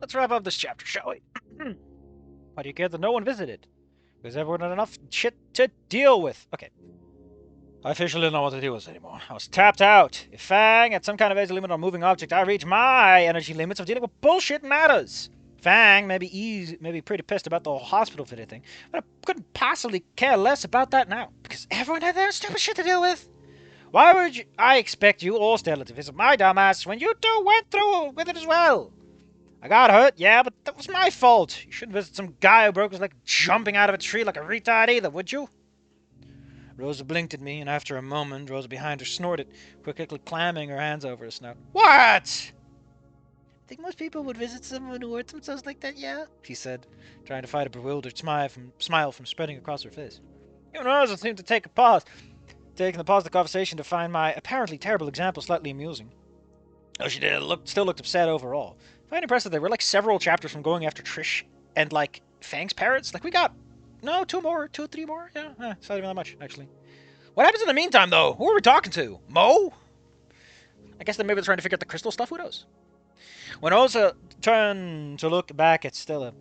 Let's wrap up this chapter, shall we? Why do you care that no one visited? Because everyone had enough shit to deal with. Okay. I officially don't know what to do with this anymore. I was tapped out. If Fang had some kind of age limit on moving object, I reached my energy limits of dealing with bullshit matters. Fang may be pretty pissed about the whole hospital visit thing, but I couldn't possibly care less about that now, because everyone had their stupid shit to deal with. Why would I expect you or Stella to visit my dumbass when you two went through with it as well? I got hurt, yeah, but that was my fault. You shouldn't visit some guy who broke his leg jumping out of a tree like a retard either, would you? Rosa blinked at me, and after a moment, Rosa behind her snorted, quickly clamming her hands over her snout. What? I think most people would visit someone who hurt themselves like that, yeah? She said, trying to fight a bewildered smile from spreading across her face. Even Rosa seemed to take a pause, taking the pause of the conversation to find my apparently terrible example slightly amusing. Oh, she did. Still looked upset overall. I find it impressive that we're like several chapters from going after Trish and like Fang's parents. Like we got two or three more. Yeah, it's not even that much actually. What happens in the meantime though? Who are we talking to? Mo? I guess they maybe they're trying to figure out the crystal stuff. Who knows? When Osa turned to look back at Stella,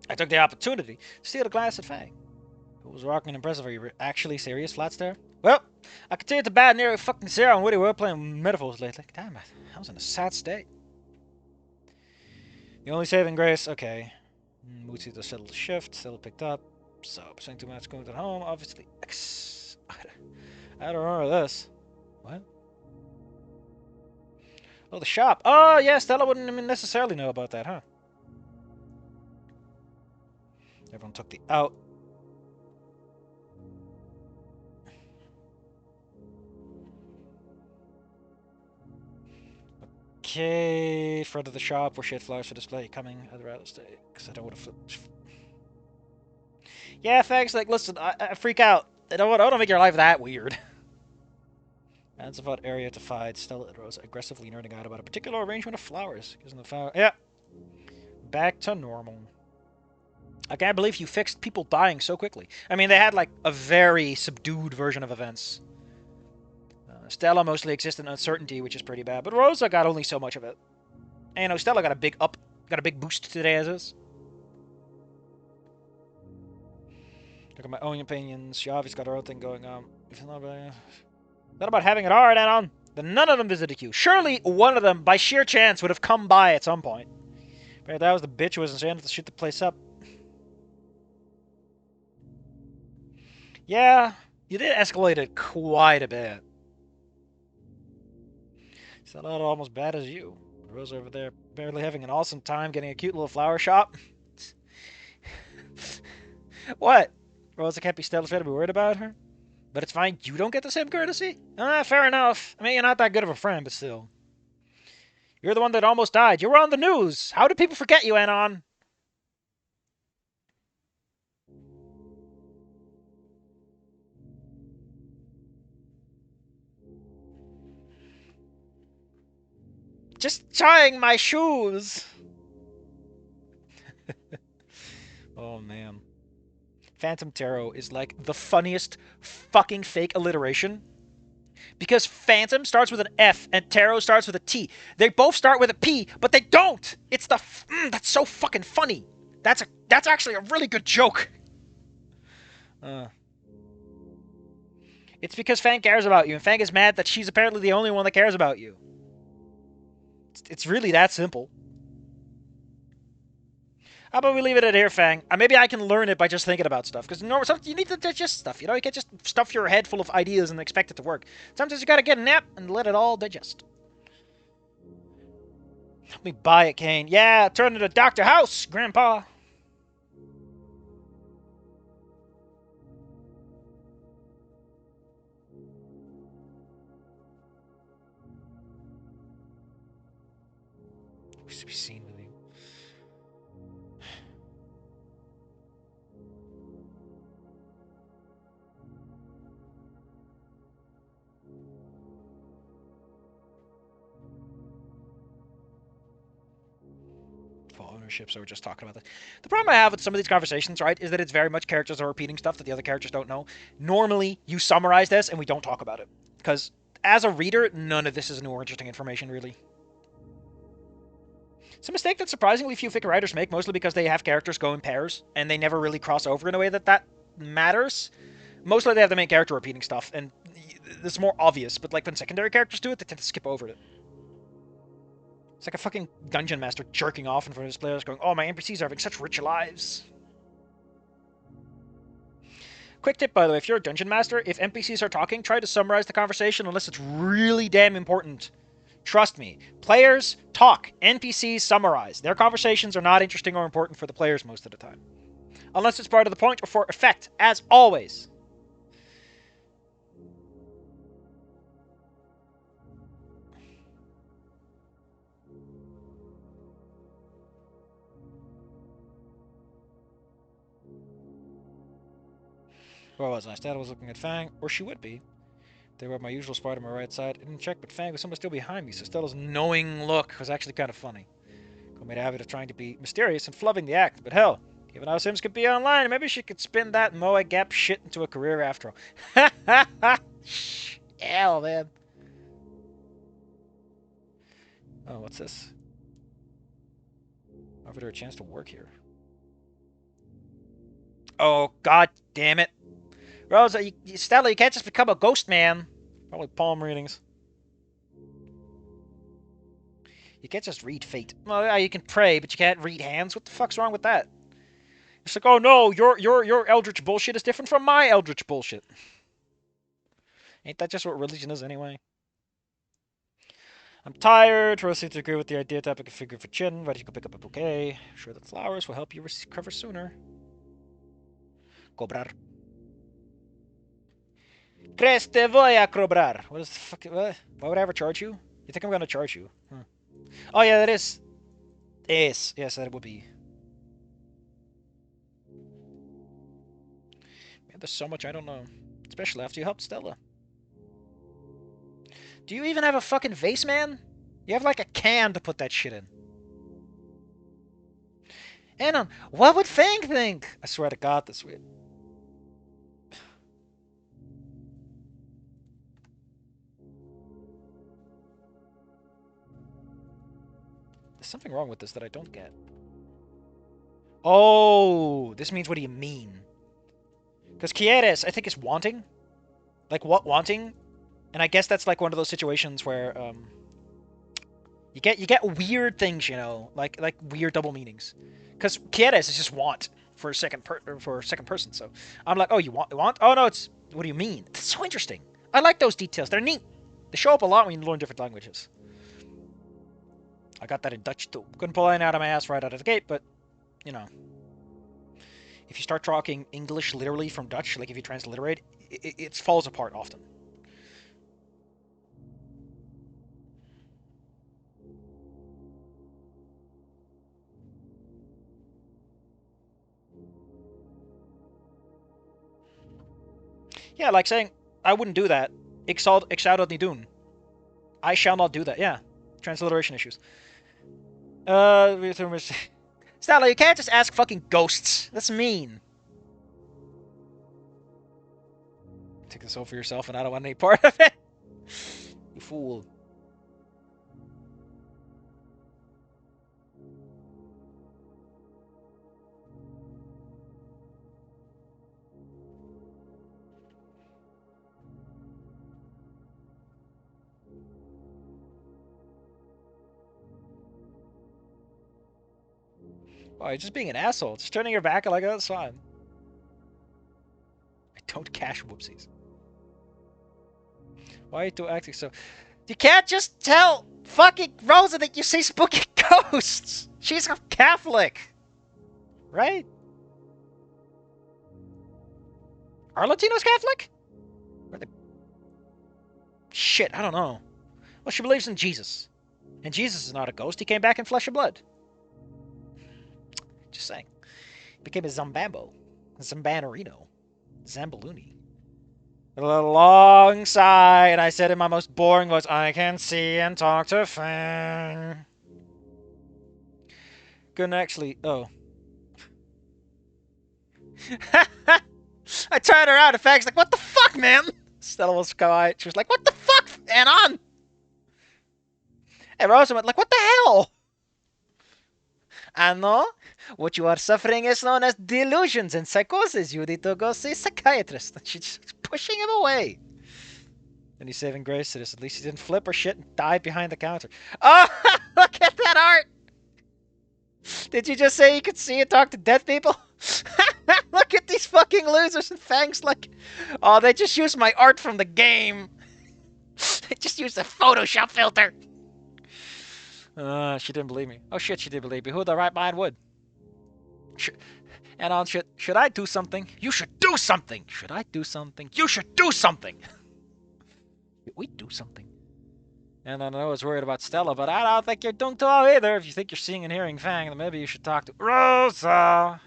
I took the opportunity to steal a glance at Fang, who was rocking impressive. Are you actually serious, flat stare? Well, I continued to bad near fucking zero and Woody were playing metaphors lately. Damn it, I was in a sad state. The only saving grace, okay. Mootsie to settle the shift, still picked up. So, pursuing 2 minutes going to home, obviously. I don't remember this. What? Oh, the shop. Oh, yeah, Stella wouldn't even necessarily know about that, huh? Everyone took the out. Okay, front of the shop where shit flowers for display coming. I'd rather stay, because I don't want to Yeah, Fang's like, listen, I freak out. I don't want to make your life that weird. That's about area to find. Stella and Rosa aggressively nerding out about a particular arrangement of flowers. Gives them the flower. Yeah. Back to normal. I can't believe you fixed people dying so quickly. I mean, they had like a very subdued version of events. Stella mostly existed in uncertainty, which is pretty bad, but Rosa got only so much of it. And you know, Stella got a big boost today as is. Look at my own opinions. She obviously got her own thing going on. It's not about having it hard, Anon. Then none of them visited you. Surely one of them, by sheer chance, would have come by at some point. But that was the bitch who was insane to shoot the place up. Yeah, you did escalate it quite a bit. It's not almost bad as you. Rose over there, barely having an awesome time getting a cute little flower shop. What? Rosa can't be Stella's fair to be worried about her? But it's fine, you don't get the same courtesy? Fair enough. I mean, you're not that good of a friend, but still. You're the one that almost died. You were on the news. How do people forget you, Anon? Just trying my shoes. Oh, man. Phantom Tarot is like the funniest fucking fake alliteration. Because Phantom starts with an F and Tarot starts with a T. They both start with a P, but they don't. It's the that's so fucking funny. That's actually a really good joke. It's because Fang cares about you, and Fang is mad that she's apparently the only one that cares about you. It's really that simple. How about we leave it at here, Fang? Maybe I can learn it by just thinking about stuff. Because you need to digest stuff, you know? You can't just stuff your head full of ideas and expect it to work. Sometimes you gotta get a nap and let it all digest. Help me buy it, Kane. Yeah, turn into Dr. House, Grandpa. Wish to be seen with you. Ownership, so we're just talking about this. The problem I have with some of these conversations, right, is that it's very much characters are repeating stuff that the other characters don't know. Normally, you summarize this and we don't talk about it. Because as a reader, none of this is new or interesting information, really. It's a mistake that surprisingly few fic writers make, mostly because they have characters go in pairs, and they never really cross over in a way that matters. Mostly they have the main character repeating stuff, and it's more obvious, but like when secondary characters do it, they tend to skip over it. It's like a fucking dungeon master jerking off in front of his players going, oh, my NPCs are having such rich lives. Quick tip, by the way, if you're a dungeon master, if NPCs are talking, try to summarize the conversation unless it's really damn important. Trust me, players talk, NPCs summarize. Their conversations are not interesting or important for the players most of the time. Unless it's part of the point or for effect, as always. Where was I? Stella was looking at Fang, or she would be. They were my usual spot on my right side. I didn't check, but Fang was somewhere still behind me, so Stella's knowing look was actually kind of funny. Got made a habit of trying to be mysterious and flubbing the act, but hell, given how Sims could be online, maybe she could spin that Moa Gap shit into a career after all. Ha ha ha! Hell, man. Oh, what's this? Offered her a chance to work here. Oh, god damn it. Rosa, Stella, you can't just become a ghost man. Probably palm readings. You can't just read fate. Well, yeah, you can pray, but you can't read hands. What the fuck's wrong with that? It's like, oh no, your eldritch bullshit is different from my eldritch bullshit. Ain't that just what religion is anyway? I'm tired. Rose seems to agree with the idea to pick a figure for Chin, but you can pick up a bouquet. I'm sure that flowers will help you recover sooner. Cobrar. Tres te voy a cobrar. What is the fuck? What? Why would I ever charge you? You think I'm gonna charge you? Huh. Oh yeah, that is. Yes, that would be. Man, there's so much I don't know. Especially after you helped Stella. Do you even have a fucking vase, man? You have like a can to put that shit in. And what would Fang think? I swear to God, this weird. There's something wrong with this that I don't get. Oh, this means what do you mean? Because quieres, I think, is wanting. Like, what wanting? And I guess that's like one of those situations where you get weird things, you know, like weird double meanings. Because quieres is just want for a second person. So I'm like, oh, you want? Oh no, it's what do you mean? That's so interesting. I like those details. They're neat. They show up a lot when you learn different languages. I got that in Dutch too. Couldn't pull it out of my ass right out of the gate, but you know, if you start talking English literally from Dutch, like if you transliterate, it falls apart often. Yeah, like saying, I wouldn't do that. Ik zou dat niet doen. I shall not do that. Yeah. Transliteration issues. Stella, you can't just ask fucking ghosts. That's mean. Take this over yourself and I don't want any part of it. You fool. Oh, you're just being an asshole. Just turning your back like that's fine. I don't cash whoopsies. Why are you two acting so... You can't just tell fucking Rosa that you see spooky ghosts! She's a Catholic! Right? Are Latinos Catholic? Are they... Shit, I don't know. Well, she believes in Jesus. And Jesus is not a ghost. He came back in flesh and blood. Just saying. He became a Zambambo. A Zambanarino. Zambaluni. A long sigh, and I said in my most boring voice, I can see and talk to Fang. Couldn't actually... Oh. I turned around and Fang's like, what the fuck, man? Stella was quiet. She was like, what the fuck, Anon? And Rosa went like, what the hell? And no, what you are suffering is known as delusions and psychosis. You need to go see a psychiatrist. And she's pushing him away. And he's saving grace. At least he didn't flip or shit and die behind the counter. Oh, look at that art! Did you just say you could see and talk to dead people? Look at these fucking losers, and Fang's like, oh, they just used my art from the game. They just used a Photoshop filter. She didn't believe me. Oh shit, she did believe me. Who in the right mind would? And on shit, should I do something? You should do something. Should I do something? You should do something. We do something. And I know I was worried about Stella, but I don't think you're doing too well either. If you think you're seeing and hearing Fang, then maybe you should talk to Rosa.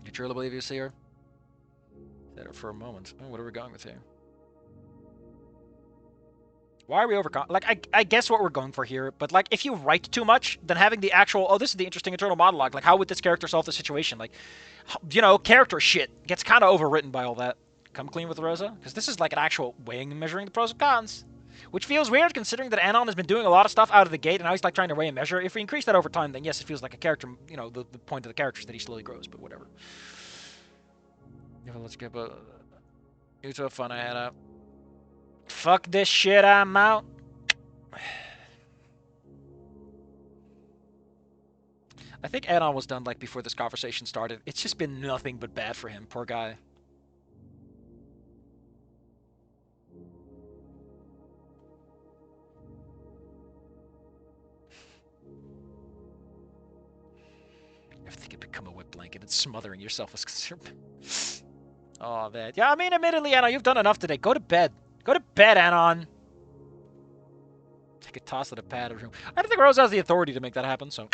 You truly believe you see her? Said her for a moment. Oh, what are we going with here? Why are we overcome? Like, I guess what we're going for here, but like, if you write too much, then having the actual, oh, this is the interesting internal monologue. Like, how would this character solve the situation? Like, you know, character shit gets kind of overwritten by all that. Come clean with Rosa? Because this is like an actual weighing and measuring the pros and cons. Which feels weird considering that Anon has been doing a lot of stuff out of the gate, and now he's like trying to weigh and measure. If we increase that over time, then yes, it feels like a character, you know, the point of the character is that he slowly grows, but whatever. Yeah, let's get you two have fun, I had out. Fuck this shit, I'm out. I think Anon was done like before this conversation started. It's just been nothing but bad for him, poor guy. Everything could become a wet blanket and smothering yourself as oh, man. Yeah, I mean, admittedly, Anon, you've done enough today. Go to bed. Go to bed, Anon. Take a toss at a pad. I don't think Rose has the authority to make that happen, so...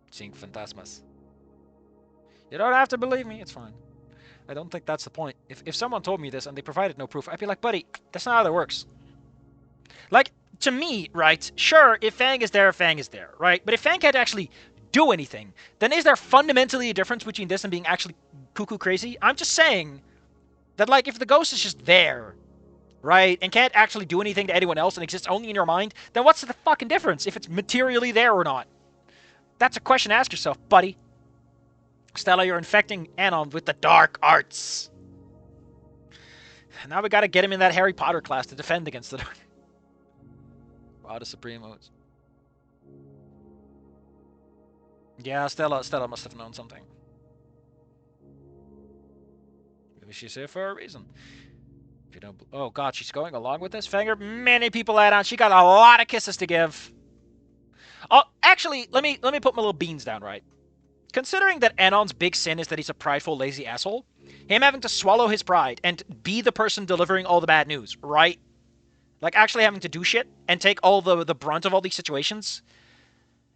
Seeing phantasmas. You don't have to believe me. It's fine. I don't think that's the point. If someone told me this and they provided no proof, I'd be like, buddy, that's not how that works. Like, to me, right, sure, if Fang is there, right? But if Fang can't actually do anything, then is there fundamentally a difference between this and being actually cuckoo crazy? I'm just saying that, like, if the ghost is just there, right, and can't actually do anything to anyone else and exists only in your mind, then what's the fucking difference if it's materially there or not? That's a question to ask yourself, buddy. Stella, you're infecting Anon with the dark arts. Now we gotta get him in that Harry Potter class to defend against the dark. Wow, the Supremos. Yeah, Stella must have known something. Maybe she's here for a reason. If you don't, oh god, she's going along with this. Fanger, many people add on. She got a lot of kisses to give. Oh, actually, let me put my little beans down, right? Considering that Anon's big sin is that he's a prideful, lazy asshole, him having to swallow his pride and be the person delivering all the bad news, right? Like, actually having to do shit and take all the brunt of all these situations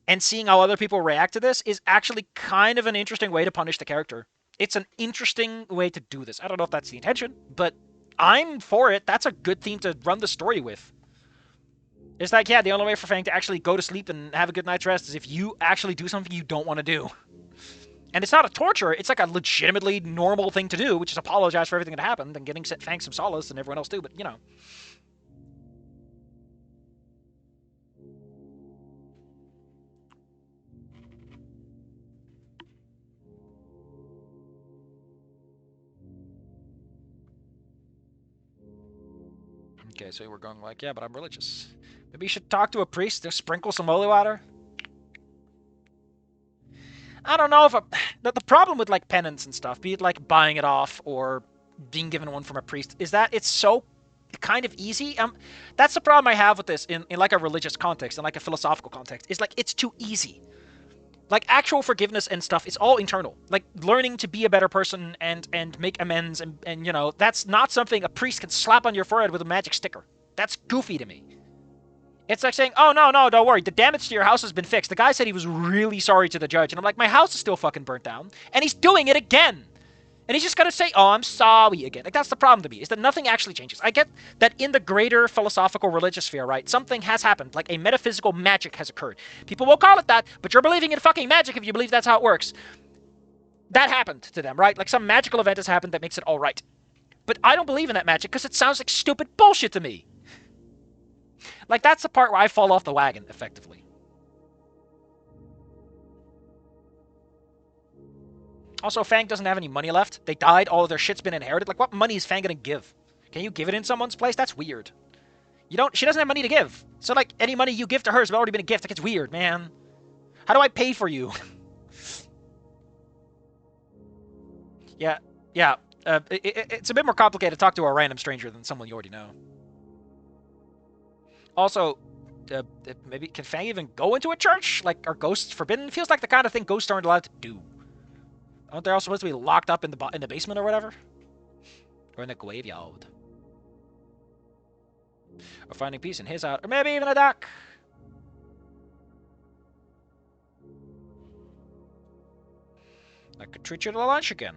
and seeing how other people react to this is actually kind of an interesting way to punish the character. It's an interesting way to do this. I don't know if that's the intention, but I'm for it. That's a good theme to run the story with. It's like, yeah, the only way for Fang to actually go to sleep and have a good night's rest is if you actually do something you don't want to do. And it's not a torture, it's like a legitimately normal thing to do, which is apologize for everything that happened and getting Fang some solace and everyone else too, but, you know. Okay, so we're going like, yeah, but I'm religious. Maybe you should talk to a priest, just sprinkle some holy water. I don't know if the problem with like penance and stuff, be it like buying it off or being given one from a priest, is that it's so kind of easy. That's the problem I have with this in like a religious context and like a philosophical context. Is like it's too easy. Like actual forgiveness and stuff is all internal. Like learning to be a better person and make amends and you know, that's not something a priest can slap on your forehead with a magic sticker. That's goofy to me. It's like saying, oh, no, don't worry. The damage to your house has been fixed. The guy said he was really sorry to the judge. And I'm like, my house is still fucking burnt down. And he's doing it again. And he's just going to say, oh, I'm sorry again. Like, that's the problem to me, is that nothing actually changes. I get that in the greater philosophical religious sphere, right, something has happened. Like, a metaphysical magic has occurred. People will call it that, but you're believing in fucking magic if you believe that's how it works. That happened to them, right? Like, some magical event has happened that makes it all right. But I don't believe in that magic because it sounds like stupid bullshit to me. Like, that's the part where I fall off the wagon, effectively. Also, Fang doesn't have any money left. They died. All of their shit's been inherited. Like, what money is Fang gonna give? Can you give it in someone's place? That's weird. You don't. She doesn't have money to give. So, like, any money you give to her has already been a gift. Like, it's weird, man. How do I pay for you? Yeah. Yeah. It's a bit more complicated to talk to a random stranger than someone you already know. Also, maybe can Fang even go into a church? Like, are ghosts forbidden? It feels like the kind of thing ghosts aren't allowed to do. Aren't they all supposed to be locked up in the basement or whatever? Or in the graveyard? Or finding peace in his out, or maybe even a duck. I could treat you to lunch again.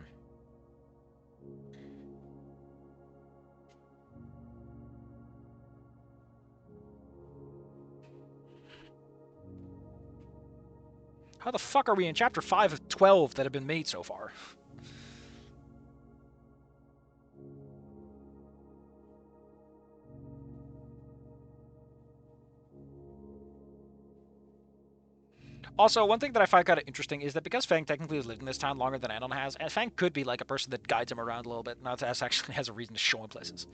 How the fuck are we in chapter 5 of 12 that have been made so far? Also, one thing that I find kind of interesting is that because Fang technically has lived in this town longer than Anon has, and Fang could be like a person that guides him around a little bit, not as actually has a reason to show him places.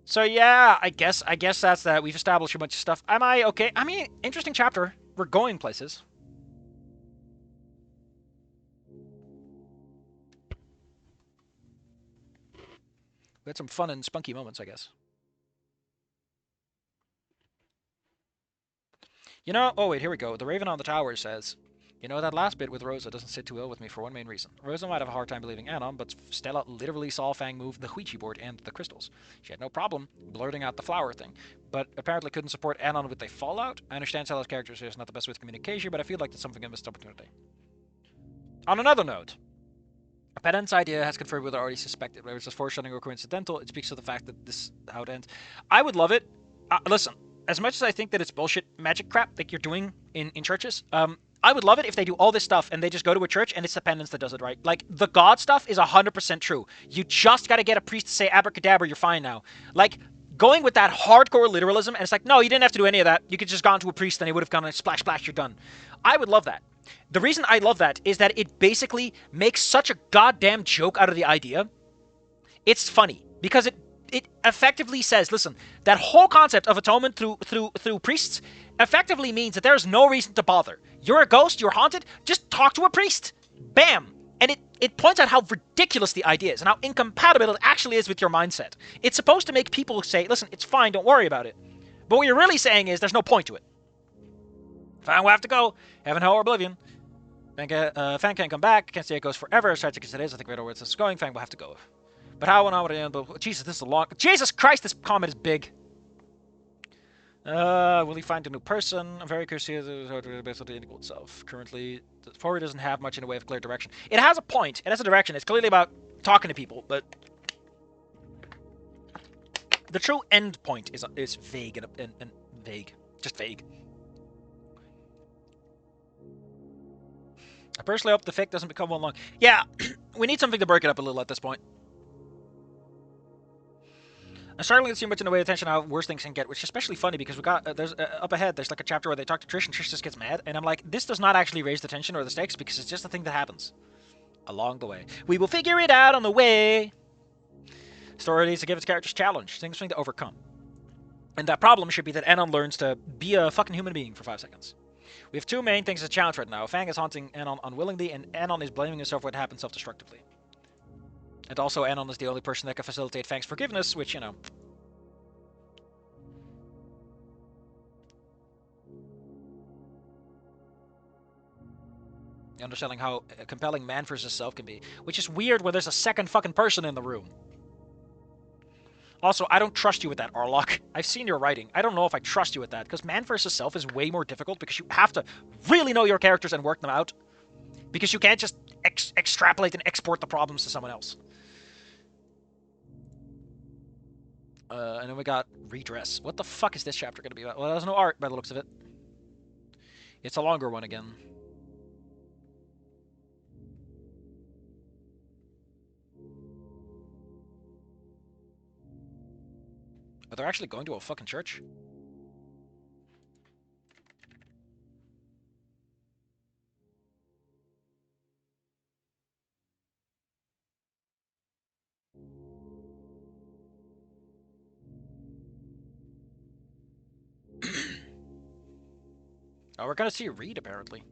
So yeah, I guess that's that. We've established a bunch of stuff. Am I okay? I mean, interesting chapter. We're going places. We had some fun and spunky moments, I guess. You know, oh wait, here we go. The Raven on the Tower says, you know, that last bit with Rosa doesn't sit too well with me for one main reason. Rosa might have a hard time believing Anon, but Stella literally saw Fang move the Ouija board and the crystals. She had no problem blurting out the flower thing, but apparently couldn't support Anon with the fallout. I understand Stella's character is not the best with communication, but I feel like that's something I missed opportunity. On another note, Penance idea has confirmed what I already suspected. Whether it's just foreshadowing or coincidental, it speaks to the fact that this is how it ends. I would love it. Listen, as much as I think that it's bullshit magic crap like you're doing in churches, I would love it if they do all this stuff and they just go to a church and it's the penance that does it, right? Like, the God stuff is 100% true. You just gotta get a priest to say abracadabra, you're fine now. Like, going with that hardcore literalism, and it's like, no, you didn't have to do any of that. You could just gone to a priest and he would have gone and splash, splash, you're done. I would love that. The reason I love that is that it basically makes such a goddamn joke out of the idea. It's funny because it effectively says, listen, that whole concept of atonement through priests effectively means that there's no reason to bother. You're a ghost, you're haunted, just talk to a priest. Bam. And it points out how ridiculous the idea is and how incompatible it actually is with your mindset. It's supposed to make people say, listen, it's fine, don't worry about it. But what you're really saying is there's no point to it. Fang will have to go. Heaven, hell, or oblivion. Fang can't come back. Can't say it goes forever. As tragic as it is, I think we know where this is going. Fang will have to go. But how and how would it end? But Jesus, this is a long. Jesus Christ, this comment is big. Will he find a new person? I'm very curious how to base on the individual itself. Currently, the forward doesn't have much in the way of clear direction. It has a point. It has a direction. It's clearly about talking to people, but the true end point is vague and vague. Just vague. I personally hope the fic doesn't become one long. Yeah, we need something to break it up a little at this point. I'm starting to see much in the way of attention how worse things can get, which is especially funny because we got there's up ahead. There's like a chapter where they talk to Trish and Trish just gets mad, and I'm like, this does not actually raise the tension or the stakes because it's just a thing that happens along the way. We will figure it out on the way. Story needs to give its characters challenge, things to overcome, and that problem should be that Anon learns to be a fucking human being for 5 seconds. We have two main things to challenge right now. Fang is haunting Anon unwillingly, and Anon is blaming himself for what happened self-destructively. And also, Anon is the only person that can facilitate Fang's forgiveness, which, you know. Understanding how compelling man versus self can be. Which is weird when there's a second fucking person in the room. Also, I don't trust you with that, Arlok. I've seen your writing. I don't know if I trust you with that, because man versus self is way more difficult because you have to really know your characters and work them out. Because you can't just extrapolate and export the problems to someone else. And then we got redress. What the fuck is this chapter going to be about? Well, there's no art by the looks of it. It's a longer one again. Are they actually going to a fucking church? Oh, we're gonna see Reed, apparently.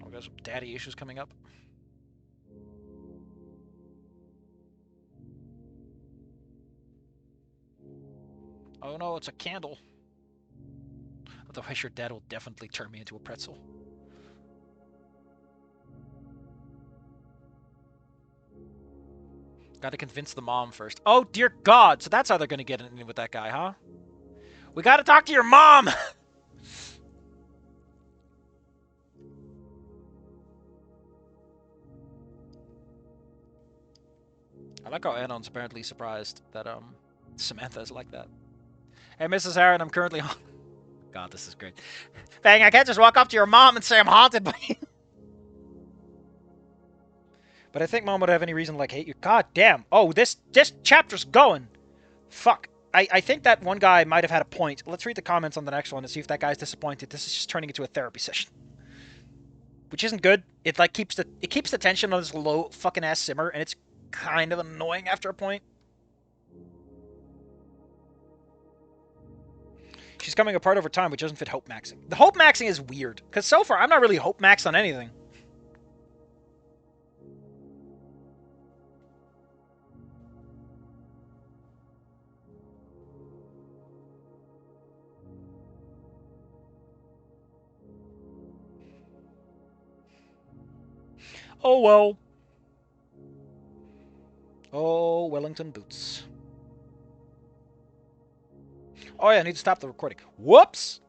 Oh, we got some daddy issues coming up. Oh no, it's a candle. Otherwise, your dad will definitely turn me into a pretzel. Gotta convince the mom first. Oh, dear God. So that's how they're gonna get in with that guy, huh? We gotta talk to your mom! I like how Anon's apparently surprised that, Samantha is like that. Hey, Mrs. Aaron, I'm currently... God, this is great. Fang, I can't just walk up to your mom and say I'm haunted by you. But I think mom would have any reason to, like, hate you. God damn. Oh, this chapter's going. Fuck. I think that one guy might have had a point. Let's read the comments on the next one and see if that guy's disappointed. This is just turning into a therapy session. Which isn't good. It, like, keeps the tension on this low fucking ass simmer, and it's kind of annoying after a point. She's coming apart over time, which doesn't fit hope maxing. The hope maxing is weird, because so far I'm not really hope maxed on anything. Oh well. Oh, Wellington boots. Oh yeah, I need to stop the recording. Whoops!